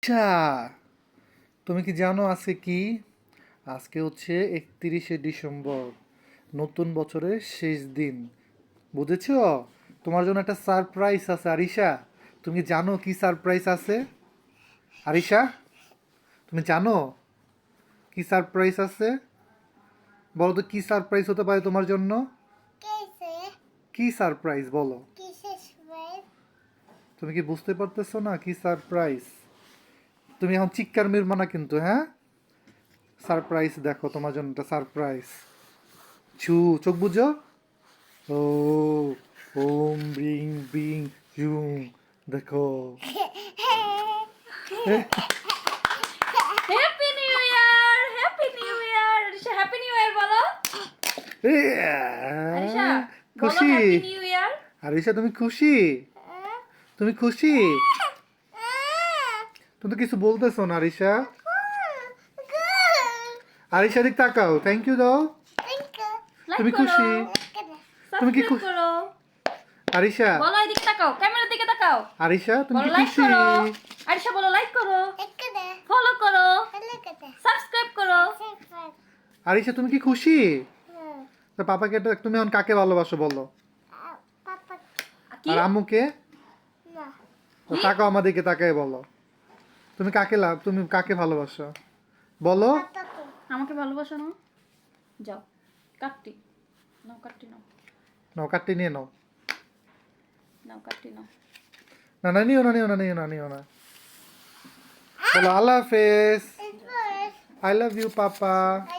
আচ্ছা, তুমি কি জানো আজকে কি? আজকে হচ্ছে 31শে ডিসেম্বর, নতুন বছরের শেষ দিন। বুঝেছো? তোমার জন্য একটা সারপ্রাইজ আছে আরিশা। তুমি জানো কি সারপ্রাইজ আছে? আরিশা, তুমি জানো কি সারপ্রাইজ আছে? বলো তো কি সারপ্রাইজ হতে পারে তোমার জন্য? कैसे কি সারপ্রাইজ বলো? किसे स्वेल তুমি কি বুঝতে পারতেছো না কি সারপ্রাইজ? তুমি এখন চিৎকার মিরবা না কিন্তু, হ্যাঁ? সারপ্রাইজ দেখো, তোমার জন্য একটা সারপ্রাইজ। চোখ বুঝো। ও, ওম ব্রিং বিং জুং, দেখো। এ, happy new year, happy new year. Arisha happy new year বলো। এ, আরিশা বলো খুশি? Happy new year. আরিশা তুমি খুশি? তুমি খুশি? তুমি তো কিছু বলতেছো না আরিশা। আরিশা দিক তাকাও, থ্যাংক ইউ দাও। লাইক তুমি করো, খুশি? তুমি কি সাবস্ক্রাইব খুশি? করো। আরিশা, বলো এদিকে তাকাও, ক্যামেরার দিকে তাকাও। আরিশা তুমি বলো কি লাইক খুশি? করো। আরিশা বলো লাইক করো, ফলো করো, সাবস্ক্রাইব করো। আরিশা তুমি কি খুশি? তো পাপাকে তুমি এখন কাকে ভালোবাসো বলো? কি? আর আম্মুকে? তো কি? তাকাও আমাদেরকে, তাকায় বলো। তুমি কাকে ভালোবাসো বলো? আমাকে ভালোবাসো না? যাও কাটটি নাও, কাটটি নাও, নাও কাটটি নিয়ে নাও। নাও কাটটি নাও। না না, নিও না, নিও না, নিও না, নিও না। বলো আল্লাহ হাফেজ। I love you papa. I